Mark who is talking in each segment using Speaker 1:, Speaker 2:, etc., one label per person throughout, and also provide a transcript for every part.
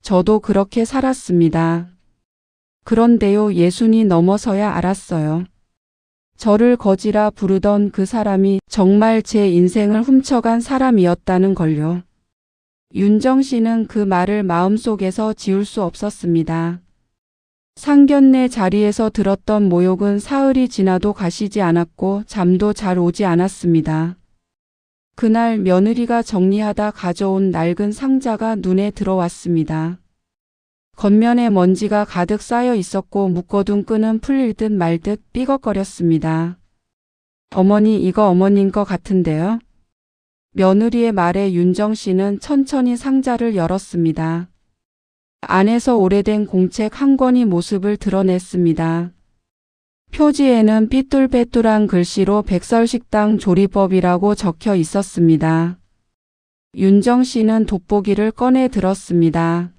Speaker 1: 저도 그렇게 살았습니다. 그런데요, 예순이 넘어서야 알았어요. 저를 거지라 부르던 그 사람이 정말 제 인생을 훔쳐간 사람이었다는 걸요. 윤정 씨는 그 말을 마음속에서 지울 수 없었습니다. 상견례 자리에서 들었던 모욕은 사흘이 지나도 가시지 않았고 잠도 잘 오지 않았습니다. 그날 며느리가 정리하다 가져온 낡은 상자가 눈에 들어왔습니다. 겉면에 먼지가 가득 쌓여 있었고 묶어둔 끈은 풀릴 듯 말 듯 삐걱거렸습니다. 어머니, 이거 어머님 거 같은데요? 며느리의 말에 윤정 씨는 천천히 상자를 열었습니다. 안에서 오래된 공책 한 권이 모습을 드러냈습니다. 표지에는 삐뚤빼뚤한 글씨로 백설식당 조리법이라고 적혀 있었습니다. 윤정 씨는 돋보기를 꺼내 들었습니다.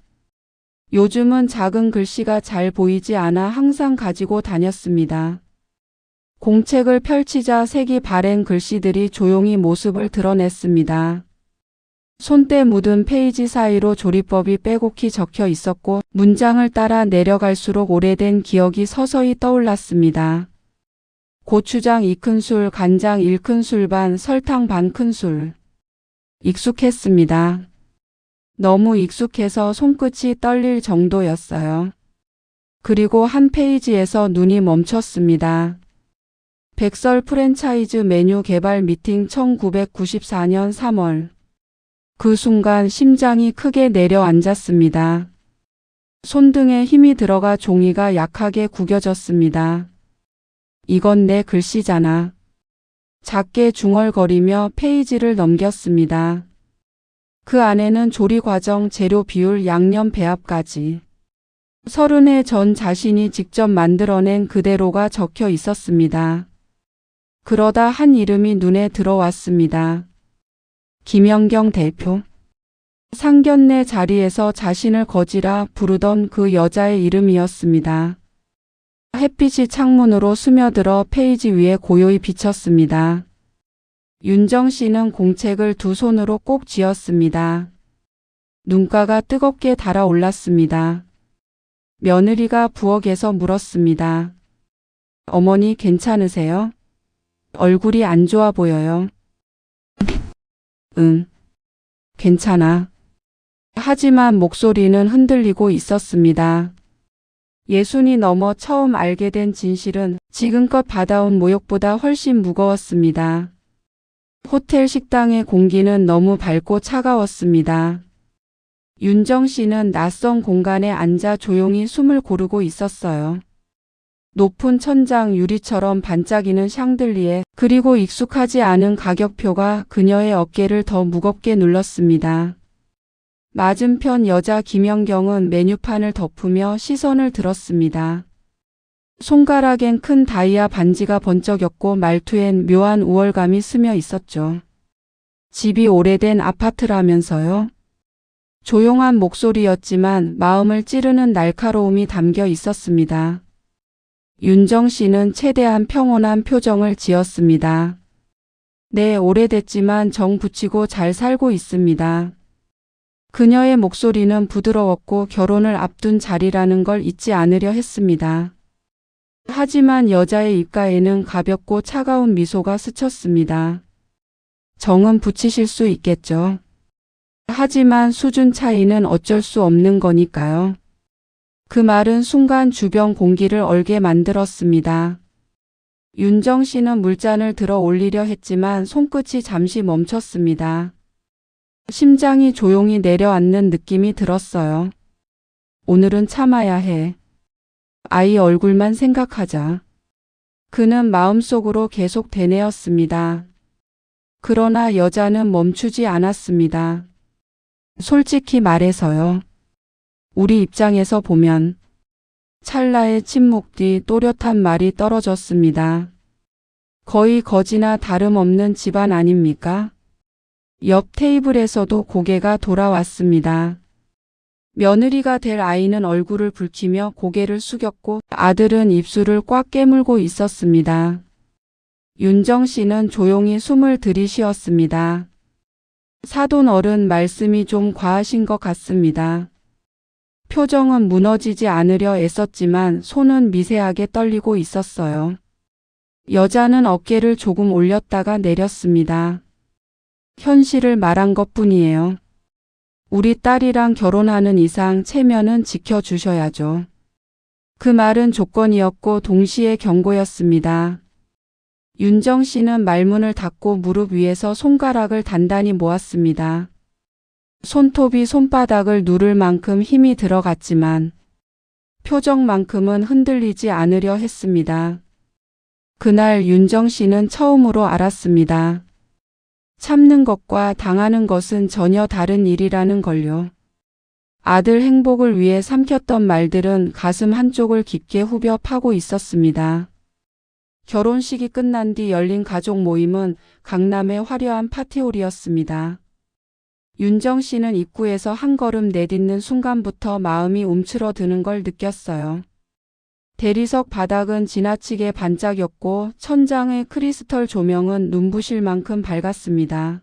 Speaker 1: 요즘은 작은 글씨가 잘 보이지 않아 항상 가지고 다녔습니다. 공책을 펼치자 색이 바랜 글씨들이 조용히 모습을 드러냈습니다. 손때 묻은 페이지 사이로 조리법이 빼곡히 적혀 있었고 문장을 따라 내려갈수록 오래된 기억이 서서히 떠올랐습니다. 고추장 2큰술, 간장 1큰술 반, 설탕 반 큰술. 익숙했습니다. 너무 익숙해서 손끝이 떨릴 정도였어요. 그리고 한 페이지에서 눈이 멈췄습니다. 백설 프랜차이즈 메뉴 개발 미팅 1994년 3월. 그 순간 심장이 크게 내려앉았습니다. 손등에 힘이 들어가 종이가 약하게 구겨졌습니다. 이건 내 글씨잖아. 작게 중얼거리며 페이지를 넘겼습니다. 그 안에는 조리 과정, 재료 비율, 양념 배합까지 30해 전 자신이 직접 만들어낸 그대로가 적혀 있었습니다. 그러다 한 이름이 눈에 들어왔습니다. 김연경 대표. 상견례 자리에서 자신을 거지라 부르던 그 여자의 이름이었습니다. 햇빛이 창문으로 스며들어 페이지 위에 고요히 비쳤습니다. 윤정 씨는 공책을 두 손으로 꼭 쥐었습니다. 눈가가 뜨겁게 달아올랐습니다. 며느리가 부엌에서 물었습니다. 어머니 괜찮으세요? 얼굴이 안 좋아 보여요. 응, 괜찮아. 하지만 목소리는 흔들리고 있었습니다. 예순이 넘어 처음 알게 된 진실은 지금껏 받아온 모욕보다 훨씬 무거웠습니다. 호텔 식당의 공기는 너무 밝고 차가웠습니다. 윤정 씨는 낯선 공간에 앉아 조용히 숨을 고르고 있었어요. 높은 천장, 유리처럼 반짝이는 샹들리에, 그리고 익숙하지 않은 가격표가 그녀의 어깨를 더 무겁게 눌렀습니다. 맞은편 여자 김연경은 메뉴판을 덮으며 시선을 들었습니다. 손가락엔 큰 다이아 반지가 번쩍였고 말투엔 묘한 우월감이 스며 있었죠. 집이 오래된 아파트라면서요? 조용한 목소리였지만 마음을 찌르는 날카로움이 담겨 있었습니다. 윤정 씨는 최대한 평온한 표정을 지었습니다. 네, 오래됐지만 정 붙이고 잘 살고 있습니다. 그녀의 목소리는 부드러웠고 결혼을 앞둔 자리라는 걸 잊지 않으려 했습니다. 하지만 여자의 입가에는 가볍고 차가운 미소가 스쳤습니다. 정은 붙이실 수 있겠죠. 하지만 수준 차이는 어쩔 수 없는 거니까요. 그 말은 순간 주변 공기를 얼게 만들었습니다. 윤정 씨는 물잔을 들어 올리려 했지만 손끝이 잠시 멈췄습니다. 심장이 조용히 내려앉는 느낌이 들었어요. 오늘은 참아야 해. 아이 얼굴만 생각하자. 그는 마음속으로 계속 되뇌었습니다. 그러나 여자는 멈추지 않았습니다. 솔직히 말해서요. 우리 입장에서 보면. 찰나의 침묵 뒤 또렷한 말이 떨어졌습니다. 거의 거지나 다름없는 집안 아닙니까? 옆 테이블에서도 고개가 돌아왔습니다. 며느리가 될 아이는 얼굴을 붉히며 고개를 숙였고 아들은 입술을 꽉 깨물고 있었습니다. 윤정 씨는 조용히 숨을 들이쉬었습니다. 사돈 어른 말씀이 좀 과하신 것 같습니다. 표정은 무너지지 않으려 애썼지만 손은 미세하게 떨리고 있었어요. 여자는 어깨를 조금 올렸다가 내렸습니다. 현실을 말한 것뿐이에요. 우리 딸이랑 결혼하는 이상 체면은 지켜주셔야죠. 그 말은 조건이었고 동시에 경고였습니다. 윤정 씨는 말문을 닫고 무릎 위에서 손가락을 단단히 모았습니다. 손톱이 손바닥을 누를 만큼 힘이 들어갔지만 표정만큼은 흔들리지 않으려 했습니다. 그날 윤정 씨는 처음으로 알았습니다. 참는 것과 당하는 것은 전혀 다른 일이라는 걸요. 아들 행복을 위해 삼켰던 말들은 가슴 한쪽을 깊게 후벼 파고 있었습니다. 결혼식이 끝난 뒤 열린 가족 모임은 강남의 화려한 파티홀이었습니다. 윤정 씨는 입구에서 한 걸음 내딛는 순간부터 마음이 움츠러드는 걸 느꼈어요. 대리석 바닥은 지나치게 반짝였고 천장의 크리스털 조명은 눈부실 만큼 밝았습니다.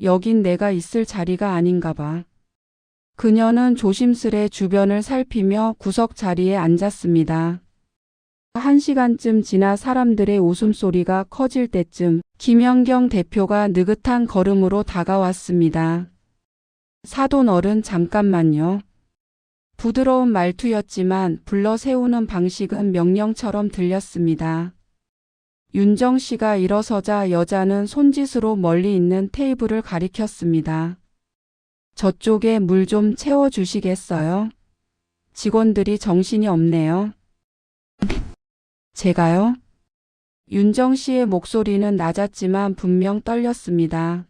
Speaker 1: 여긴 내가 있을 자리가 아닌가 봐. 그녀는 조심스레 주변을 살피며 구석 자리에 앉았습니다. 1시간쯤 지나 사람들의 웃음소리가 커질 때쯤 김연경 대표가 느긋한 걸음으로 다가왔습니다. 사돈 어른 잠깐만요. 부드러운 말투였지만 불러 세우는 방식은 명령처럼 들렸습니다. 윤정 씨가 일어서자 여자는 손짓으로 멀리 있는 테이블을 가리켰습니다. 저쪽에 물 좀 채워주시겠어요? 직원들이 정신이 없네요. 제가요? 윤정 씨의 목소리는 낮았지만 분명 떨렸습니다.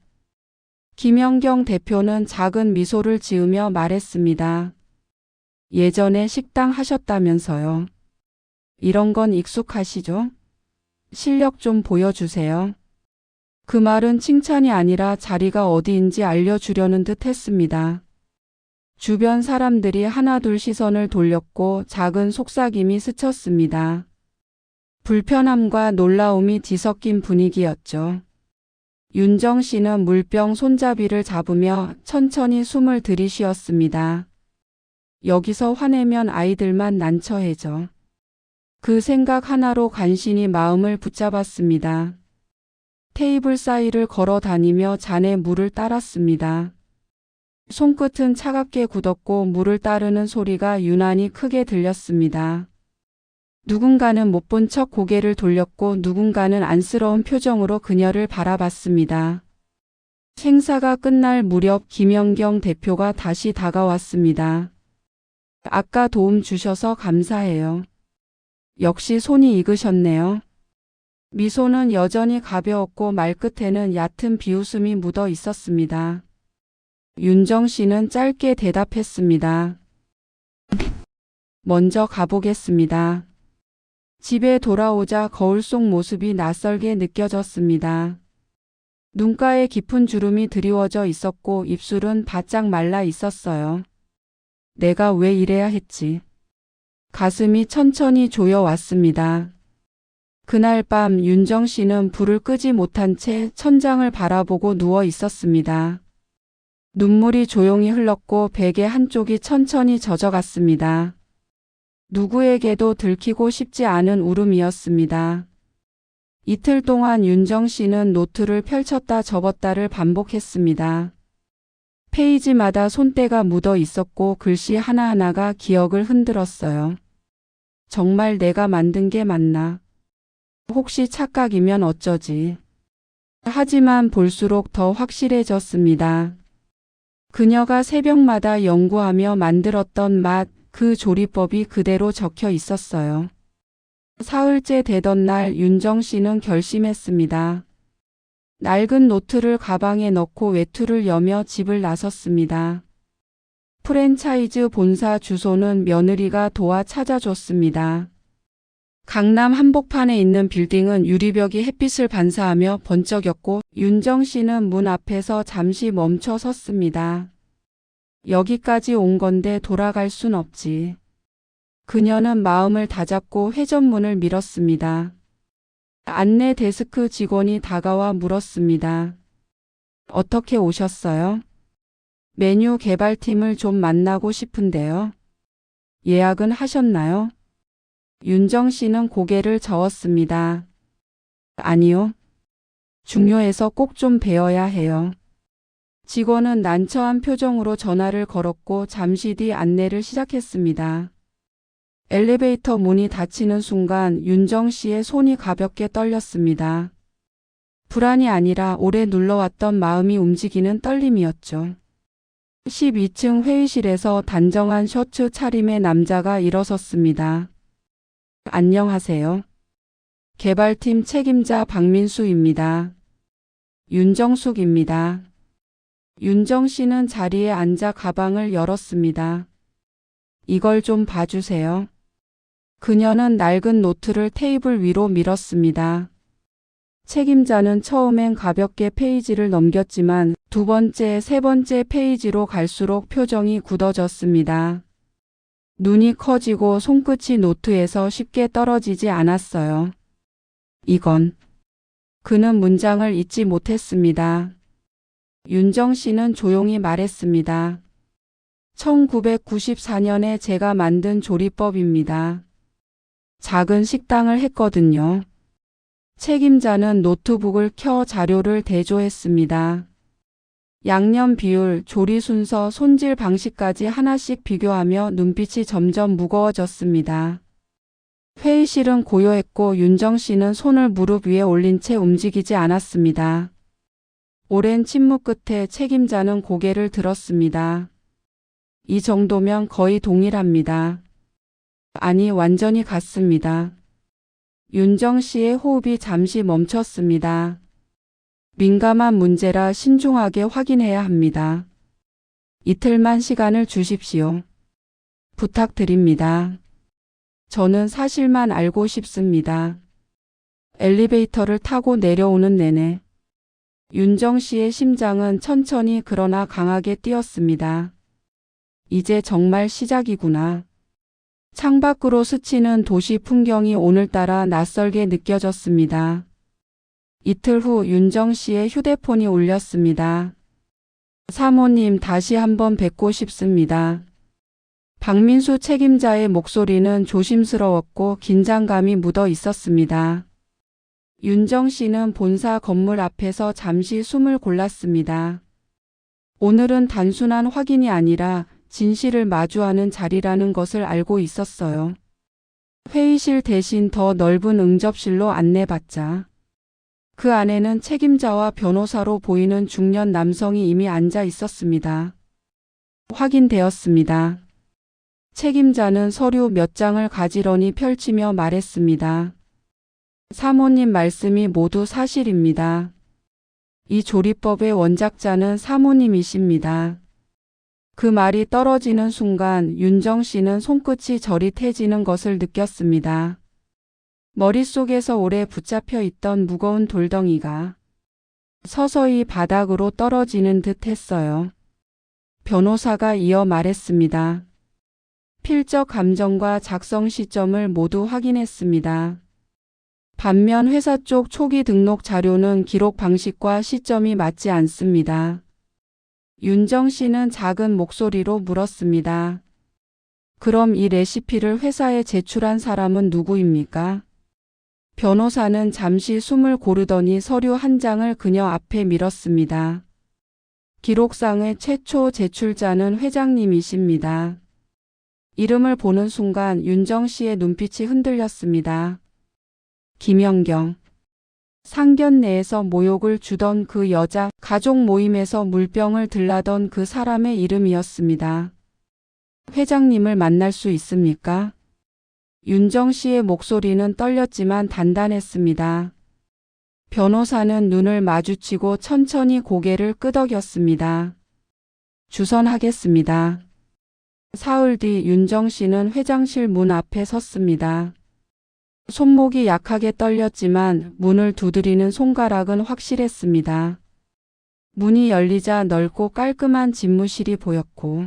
Speaker 1: 김연경 대표는 작은 미소를 지으며 말했습니다. 예전에 식당 하셨다면서요. 이런 건 익숙하시죠? 실력 좀 보여주세요. 그 말은 칭찬이 아니라 자리가 어디인지 알려주려는 듯 했습니다. 주변 사람들이 하나둘 시선을 돌렸고 작은 속삭임이 스쳤습니다. 불편함과 놀라움이 뒤섞인 분위기였죠. 윤정 씨는 물병 손잡이를 잡으며 천천히 숨을 들이쉬었습니다. 여기서 화내면 아이들만 난처해져. 그 생각 하나로 간신히 마음을 붙잡았습니다. 테이블 사이를 걸어 다니며 잔에 물을 따랐습니다. 손끝은 차갑게 굳었고 물을 따르는 소리가 유난히 크게 들렸습니다. 누군가는 못 본 척 고개를 돌렸고 누군가는 안쓰러운 표정으로 그녀를 바라봤습니다. 행사가 끝날 무렵 김연경 대표가 다시 다가왔습니다. 아까 도움 주셔서 감사해요. 역시 손이 익으셨네요. 미소는 여전히 가벼웠고 말끝에는 얕은 비웃음이 묻어 있었습니다. 윤정 씨는 짧게 대답했습니다. 먼저 가보겠습니다. 집에 돌아오자 거울 속 모습이 낯설게 느껴졌습니다. 눈가에 깊은 주름이 드리워져 있었고 입술은 바짝 말라 있었어요. 내가 왜 이래야 했지? 가슴이 천천히 조여왔습니다. 그날 밤 윤정 씨는 불을 끄지 못한 채 천장을 바라보고 누워 있었습니다. 눈물이 조용히 흘렀고 베개 한쪽이 천천히 젖어갔습니다. 누구에게도 들키고 싶지 않은 울음이었습니다. 이틀 동안 윤정 씨는 노트를 펼쳤다 접었다를 반복했습니다. 페이지마다 손때가 묻어 있었고 글씨 하나하나가 기억을 흔들었어요. 정말 내가 만든 게 맞나? 혹시 착각이면 어쩌지? 하지만 볼수록 더 확실해졌습니다. 그녀가 새벽마다 연구하며 만들었던 맛, 그 조리법이 그대로 적혀 있었어요. 사흘째 되던 날 윤정 씨는 결심했습니다. 낡은 노트를 가방에 넣고 외투를 여며 집을 나섰습니다. 프랜차이즈 본사 주소는 며느리가 도와 찾아줬습니다. 강남 한복판에 있는 빌딩은 유리벽이 햇빛을 반사하며 번쩍였고 윤정 씨는 문 앞에서 잠시 멈춰 섰습니다. 여기까지 온 건데 돌아갈 순 없지. 그녀는 마음을 다잡고 회전문을 밀었습니다. 안내 데스크 직원이 다가와 물었습니다. 어떻게 오셨어요? 메뉴 개발팀을 좀 만나고 싶은데요. 예약은 하셨나요? 윤정 씨는 고개를 저었습니다. 아니요. 중요해서 꼭 좀 뵈어야 해요. 직원은 난처한 표정으로 전화를 걸었고 잠시 뒤 안내를 시작했습니다. 엘리베이터 문이 닫히는 순간 윤정 씨의 손이 가볍게 떨렸습니다. 불안이 아니라 오래 눌러왔던 마음이 움직이는 떨림이었죠. 12층 회의실에서 단정한 셔츠 차림의 남자가 일어섰습니다. 안녕하세요. 개발팀 책임자 박민수입니다. 윤정숙입니다. 윤정 씨는 자리에 앉아 가방을 열었습니다. 이걸 좀 봐주세요. 그녀는 낡은 노트를 테이블 위로 밀었습니다. 책임자는 처음엔 가볍게 페이지를 넘겼지만 두 번째, 세 번째 페이지로 갈수록 표정이 굳어졌습니다. 눈이 커지고 손끝이 노트에서 쉽게 떨어지지 않았어요. 이건. 그는 문장을 잊지 못했습니다. 윤정 씨는 조용히 말했습니다. 1994년에 제가 만든 조리법입니다. 작은 식당을 했거든요. 책임자는 노트북을 켜 자료를 대조했습니다. 양념 비율, 조리 순서, 손질 방식까지 하나씩 비교하며 눈빛이 점점 무거워졌습니다. 회의실은 고요했고 윤정 씨는 손을 무릎 위에 올린 채 움직이지 않았습니다. 오랜 침묵 끝에 책임자는 고개를 들었습니다. 이 정도면 거의 동일합니다. 아니, 완전히 같습니다. 윤정 씨의 호흡이 잠시 멈췄습니다. 민감한 문제라 신중하게 확인해야 합니다. 이틀만 시간을 주십시오. 부탁드립니다. 저는 사실만 알고 싶습니다. 엘리베이터를 타고 내려오는 내내 윤정 씨의 심장은 천천히 그러나 강하게 뛰었습니다. 이제 정말 시작이구나. 창밖으로 스치는 도시 풍경이 오늘따라 낯설게 느껴졌습니다. 이틀 후 윤정 씨의 휴대폰이 울렸습니다. 사모님, 다시 한번 뵙고 싶습니다. 박민수 책임자의 목소리는 조심스러웠고 긴장감이 묻어 있었습니다. 윤정 씨는 본사 건물 앞에서 잠시 숨을 골랐습니다. 오늘은 단순한 확인이 아니라 진실을 마주하는 자리라는 것을 알고 있었어요. 회의실 대신 더 넓은 응접실로 안내받자 그 안에는 책임자와 변호사로 보이는 중년 남성이 이미 앉아 있었습니다. 확인되었습니다. 책임자는 서류 몇 장을 가지런히 펼치며 말했습니다. 사모님 말씀이 모두 사실입니다. 이 조리법의 원작자는 사모님이십니다. 그 말이 떨어지는 순간 윤정 씨는 손끝이 저릿해지는 것을 느꼈습니다. 머릿속에서 오래 붙잡혀 있던 무거운 돌덩이가 서서히 바닥으로 떨어지는 듯 했어요. 변호사가 이어 말했습니다. 필적 감정과 작성 시점을 모두 확인했습니다. 반면 회사 쪽 초기 등록 자료는 기록 방식과 시점이 맞지 않습니다. 윤정 씨는 작은 목소리로 물었습니다. 그럼 이 레시피를 회사에 제출한 사람은 누구입니까? 변호사는 잠시 숨을 고르더니 서류 한 장을 그녀 앞에 밀었습니다. 기록상의 최초 제출자는 회장님이십니다. 이름을 보는 순간 윤정 씨의 눈빛이 흔들렸습니다. 김연경. 상견례에서 모욕을 주던 그 여자, 가족 모임에서 물병을 들라던 그 사람의 이름이었습니다. 회장님을 만날 수 있습니까? 윤정 씨의 목소리는 떨렸지만 단단했습니다. 변호사는 눈을 마주치고 천천히 고개를 끄덕였습니다. 주선하겠습니다. 사흘 뒤 윤정 씨는 회장실 문 앞에 섰습니다. 손목이 약하게 떨렸지만 문을 두드리는 손가락은 확실했습니다. 문이 열리자 넓고 깔끔한 집무실이 보였고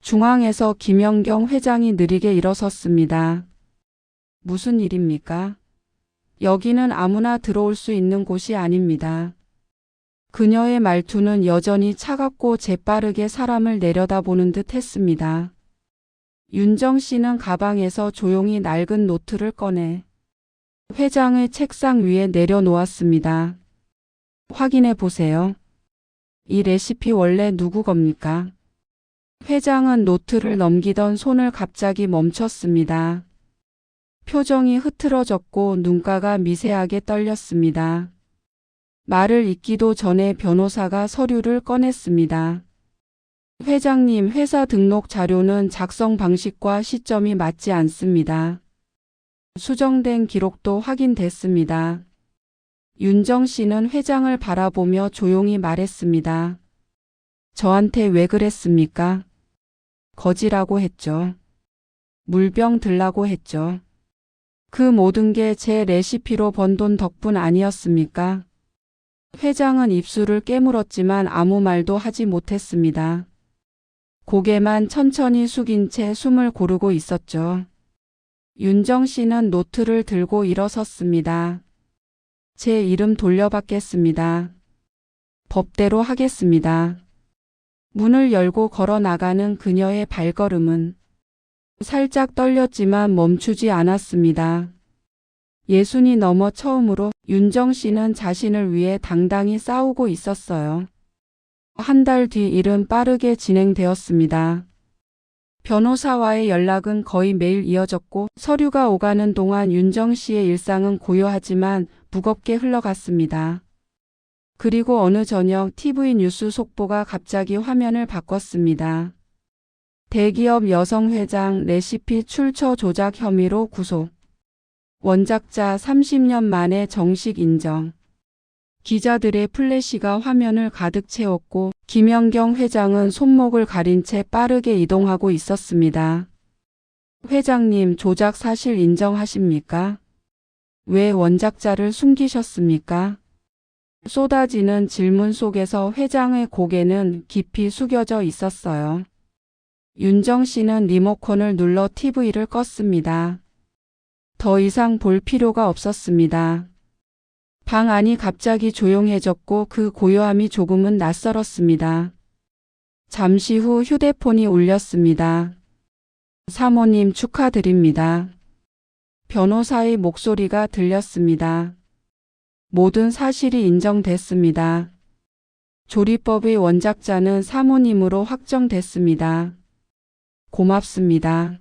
Speaker 1: 중앙에서 김연경 회장이 느리게 일어섰습니다. 무슨 일입니까? 여기는 아무나 들어올 수 있는 곳이 아닙니다. 그녀의 말투는 여전히 차갑고 재빠르게 사람을 내려다보는 듯 했습니다. 윤정 씨는 가방에서 조용히 낡은 노트를 꺼내 회장의 책상 위에 내려놓았습니다. 확인해 보세요. 이 레시피 원래 누구 겁니까? 회장은 노트를 넘기던 손을 갑자기 멈췄습니다. 표정이 흐트러졌고 눈가가 미세하게 떨렸습니다. 말을 잇기도 전에 변호사가 서류를 꺼냈습니다. 회장님, 회사 등록 자료는 작성 방식과 시점이 맞지 않습니다. 수정된 기록도 확인됐습니다. 윤정 씨는 회장을 바라보며 조용히 말했습니다. 저한테 왜 그랬습니까? 거지라고 했죠. 물병 들라고 했죠. 그 모든 게 제 레시피로 번 돈 덕분 아니었습니까? 회장은 입술을 깨물었지만 아무 말도 하지 못했습니다. 고개만 천천히 숙인 채 숨을 고르고 있었죠. 윤정 씨는 노트를 들고 일어섰습니다. 제 이름 돌려받겠습니다. 법대로 하겠습니다. 문을 열고 걸어 나가는 그녀의 발걸음은 살짝 떨렸지만 멈추지 않았습니다. 60이 넘어 처음으로 윤정 씨는 자신을 위해 당당히 싸우고 있었어요. 한 달 뒤 일은 빠르게 진행되었습니다. 변호사와의 연락은 거의 매일 이어졌고 서류가 오가는 동안 윤정 씨의 일상은 고요하지만 무겁게 흘러갔습니다. 그리고 어느 저녁 TV 뉴스 속보가 갑자기 화면을 바꿨습니다. 대기업 여성 회장 레시피 출처 조작 혐의로 구속. 원작자 30년 만에 정식 인정. 기자들의 플래시가 화면을 가득 채웠고 김연경 회장은 손목을 가린 채 빠르게 이동하고 있었습니다. 회장님, 조작 사실 인정하십니까? 왜 원작자를 숨기셨습니까? 쏟아지는 질문 속에서 회장의 고개는 깊이 숙여져 있었어요. 윤정 씨는 리모컨을 눌러 TV를 껐습니다. 더 이상 볼 필요가 없었습니다. 방 안이 갑자기 조용해졌고 그 고요함이 조금은 낯설었습니다. 잠시 후 휴대폰이 울렸습니다. 사모님, 축하드립니다. 변호사의 목소리가 들렸습니다. 모든 사실이 인정됐습니다. 조리법의 원작자는 사모님으로 확정됐습니다. 고맙습니다.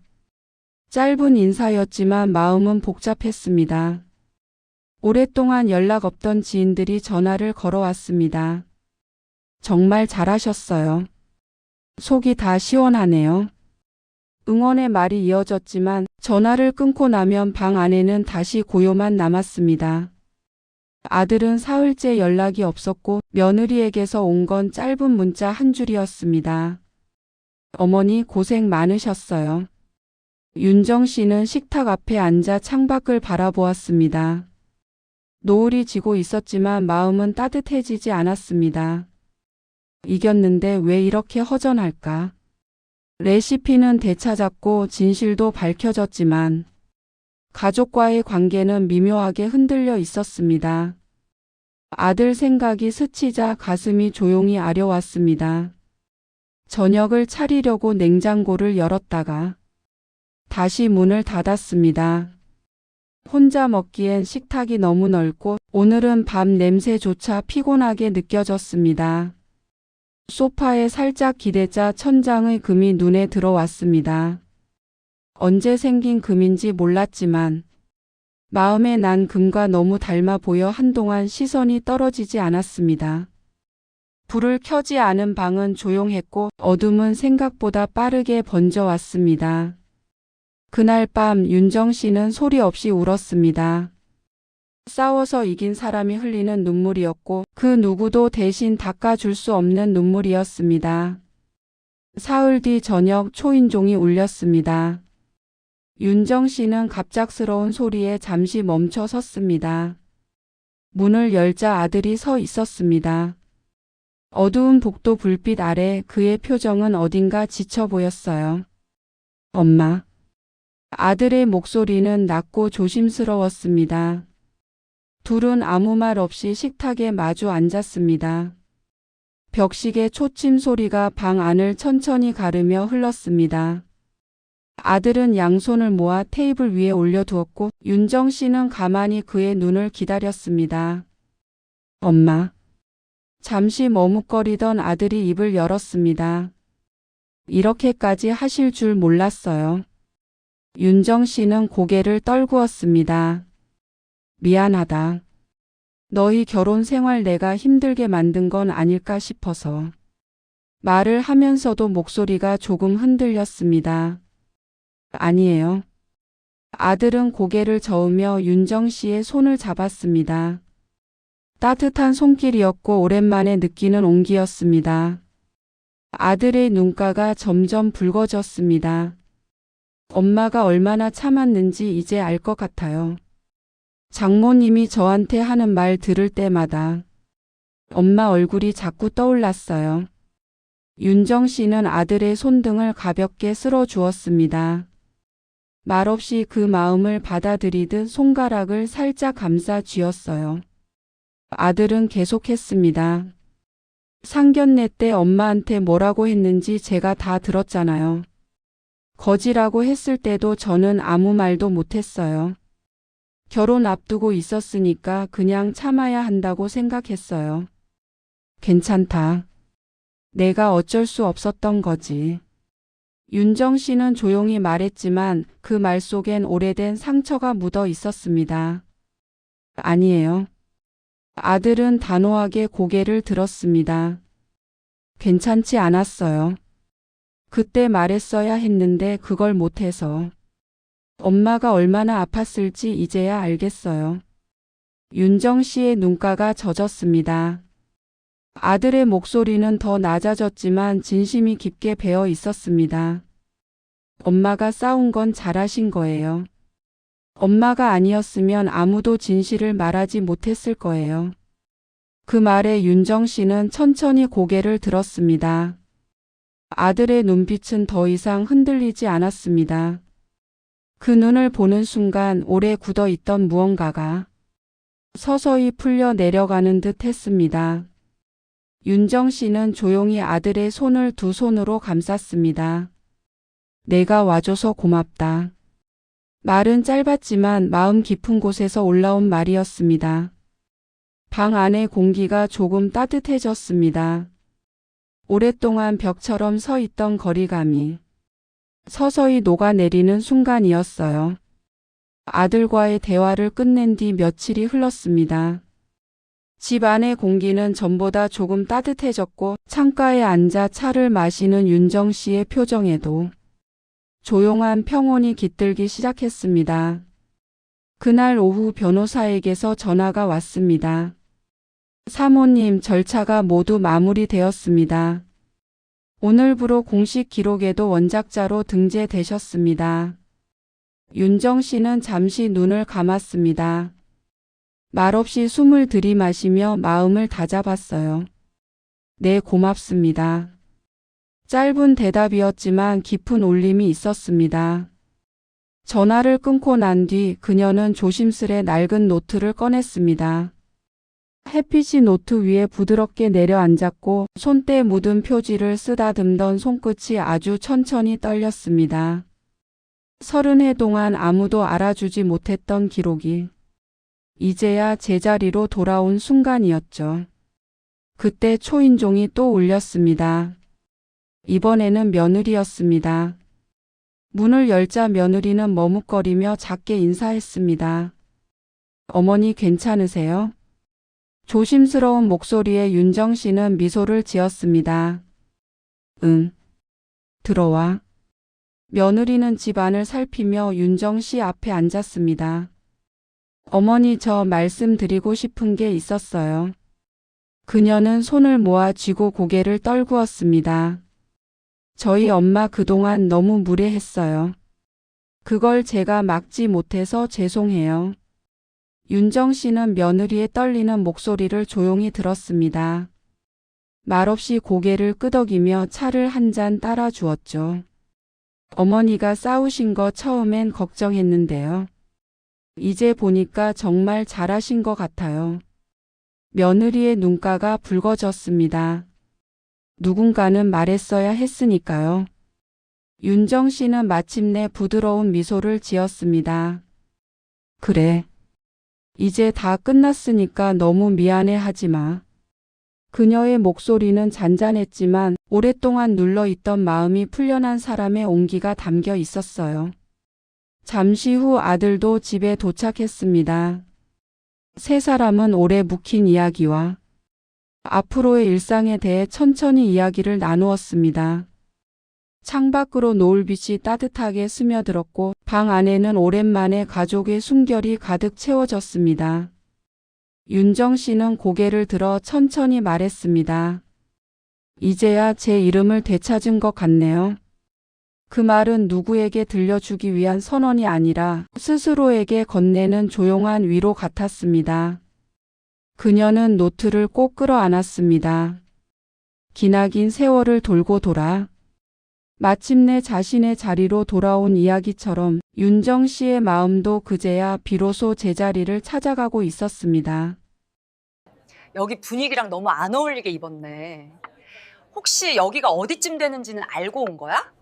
Speaker 1: 짧은 인사였지만 마음은 복잡했습니다. 오랫동안 연락 없던 지인들이 전화를 걸어왔습니다. 정말 잘하셨어요. 속이 다 시원하네요. 응원의 말이 이어졌지만 전화를 끊고 나면 방 안에는 다시 고요만 남았습니다. 아들은 사흘째 연락이 없었고 며느리에게서 온 건 짧은 문자 한 줄이었습니다. 어머니 고생 많으셨어요. 윤정 씨는 식탁 앞에 앉아 창밖을 바라보았습니다. 노을이 지고 있었지만 마음은 따뜻해지지 않았습니다. 이겼는데 왜 이렇게 허전할까? 레시피는 되찾았고 진실도 밝혀졌지만 가족과의 관계는 미묘하게 흔들려 있었습니다. 아들 생각이 스치자 가슴이 조용히 아려왔습니다. 저녁을 차리려고 냉장고를 열었다가 다시 문을 닫았습니다. 혼자 먹기엔 식탁이 너무 넓고 오늘은 밤 냄새조차 피곤하게 느껴졌습니다. 소파에 살짝 기대자 천장의 금이 눈에 들어왔습니다. 언제 생긴 금인지 몰랐지만 마음에 난 금과 너무 닮아 보여 한동안 시선이 떨어지지 않았습니다. 불을 켜지 않은 방은 조용했고 어둠은 생각보다 빠르게 번져왔습니다. 그날 밤 윤정 씨는 소리 없이 울었습니다. 싸워서 이긴 사람이 흘리는 눈물이었고 그 누구도 대신 닦아줄 수 없는 눈물이었습니다. 사흘 뒤 저녁 초인종이 울렸습니다. 윤정 씨는 갑작스러운 소리에 잠시 멈춰 섰습니다. 문을 열자 아들이 서 있었습니다. 어두운 복도 불빛 아래 그의 표정은 어딘가 지쳐 보였어요. 엄마. 아들의 목소리는 낮고 조심스러웠습니다. 둘은 아무 말 없이 식탁에 마주 앉았습니다. 벽시계 초침 소리가 방 안을 천천히 가르며 흘렀습니다. 아들은 양손을 모아 테이블 위에 올려두었고 윤정 씨는 가만히 그의 눈을 기다렸습니다. 엄마. 잠시 머뭇거리던 아들이 입을 열었습니다. 이렇게까지 하실 줄 몰랐어요. 윤정 씨는 고개를 떨구었습니다. 미안하다. 너희 결혼 생활 내가 힘들게 만든 건 아닐까 싶어서. 말을 하면서도 목소리가 조금 흔들렸습니다. 아니에요. 아들은 고개를 저으며 윤정 씨의 손을 잡았습니다. 따뜻한 손길이었고 오랜만에 느끼는 온기였습니다. 아들의 눈가가 점점 붉어졌습니다. 엄마가 얼마나 참았는지 이제 알 것 같아요. 장모님이 저한테 하는 말 들을 때마다 엄마 얼굴이 자꾸 떠올랐어요. 윤정 씨는 아들의 손등을 가볍게 쓸어주었습니다. 말없이 그 마음을 받아들이듯 손가락을 살짝 감싸 쥐었어요. 아들은 계속했습니다. 상견례 때 엄마한테 뭐라고 했는지 제가 다 들었잖아요. 거지라고 했을 때도 저는 아무 말도 못했어요. 결혼 앞두고 있었으니까 그냥 참아야 한다고 생각했어요. 괜찮다. 내가 어쩔 수 없었던 거지. 윤정 씨는 조용히 말했지만 그 말 속엔 오래된 상처가 묻어 있었습니다. 아니에요. 아들은 단호하게 고개를 들었습니다. 괜찮지 않았어요. 그때 말했어야 했는데 그걸 못해서. 엄마가 얼마나 아팠을지 이제야 알겠어요. 윤정 씨의 눈가가 젖었습니다. 아들의 목소리는 더 낮아졌지만 진심이 깊게 배어 있었습니다. 엄마가 싸운 건 잘하신 거예요. 엄마가 아니었으면 아무도 진실을 말하지 못했을 거예요. 그 말에 윤정 씨는 천천히 고개를 들었습니다. 아들의 눈빛은 더 이상 흔들리지 않았습니다. 그 눈을 보는 순간 오래 굳어 있던 무언가가 서서히 풀려 내려가는 듯 했습니다. 윤정 씨는 조용히 아들의 손을 두 손으로 감쌌습니다. 내가 와줘서 고맙다. 말은 짧았지만 마음 깊은 곳에서 올라온 말이었습니다. 방 안의 공기가 조금 따뜻해졌습니다. 오랫동안 벽처럼 서 있던 거리감이 서서히 녹아내리는 순간이었어요. 아들과의 대화를 끝낸 뒤 며칠이 흘렀습니다. 집 안의 공기는 전보다 조금 따뜻해졌고 창가에 앉아 차를 마시는 윤정 씨의 표정에도 조용한 평온이 깃들기 시작했습니다. 그날 오후 변호사에게서 전화가 왔습니다. 사모님, 절차가 모두 마무리되었습니다. 오늘부로 공식 기록에도 원작자로 등재되셨습니다. 윤정 씨는 잠시 눈을 감았습니다. 말없이 숨을 들이마시며 마음을 다잡았어요. 네, 고맙습니다. 짧은 대답이었지만 깊은 울림이 있었습니다. 전화를 끊고 난 뒤 그녀는 조심스레 낡은 노트를 꺼냈습니다. 햇빛이 노트 위에 부드럽게 내려앉았고 손때 묻은 표지를 쓰다듬던 손끝이 아주 천천히 떨렸습니다. 30해 동안 아무도 알아주지 못했던 기록이 이제야 제자리로 돌아온 순간이었죠. 그때 초인종이 또 울렸습니다. 이번에는 며느리였습니다. 문을 열자 며느리는 머뭇거리며 작게 인사했습니다. 어머니 괜찮으세요? 조심스러운 목소리에 윤정 씨는 미소를 지었습니다. 응. 들어와. 며느리는 집안을 살피며 윤정 씨 앞에 앉았습니다. 어머니, 저 말씀드리고 싶은 게 있었어요. 그녀는 손을 모아 쥐고 고개를 떨구었습니다. 저희 엄마 그동안 너무 무례했어요. 그걸 제가 막지 못해서 죄송해요. 윤정 씨는 며느리의 떨리는 목소리를 조용히 들었습니다. 말없이 고개를 끄덕이며 차를 한 잔 따라 주었죠. 어머니가 싸우신 거 처음엔 걱정했는데요. 이제 보니까 정말 잘하신 것 같아요. 며느리의 눈가가 붉어졌습니다. 누군가는 말했어야 했으니까요. 윤정 씨는 마침내 부드러운 미소를 지었습니다. 그래. 이제 다 끝났으니까 너무 미안해 하지 마. 그녀의 목소리는 잔잔했지만 오랫동안 눌러있던 마음이 풀려난 사람의 온기가 담겨 있었어요. 잠시 후 아들도 집에 도착했습니다. 세 사람은 오래 묵힌 이야기와 앞으로의 일상에 대해 천천히 이야기를 나누었습니다. 창밖으로 노을빛이 따뜻하게 스며들었고 방 안에는 오랜만에 가족의 숨결이 가득 채워졌습니다. 윤정 씨는 고개를 들어 천천히 말했습니다. 이제야 제 이름을 되찾은 것 같네요. 그 말은 누구에게 들려주기 위한 선언이 아니라 스스로에게 건네는 조용한 위로 같았습니다. 그녀는 노트를 꼭 끌어안았습니다. 기나긴 세월을 돌고 돌아 마침내 자신의 자리로 돌아온 이야기처럼 윤정 씨의 마음도 그제야 비로소 제자리를 찾아가고 있었습니다.
Speaker 2: 여기 분위기랑 너무 안 어울리게 입었네. 혹시 여기가 어디쯤 되는지는 알고 온 거야?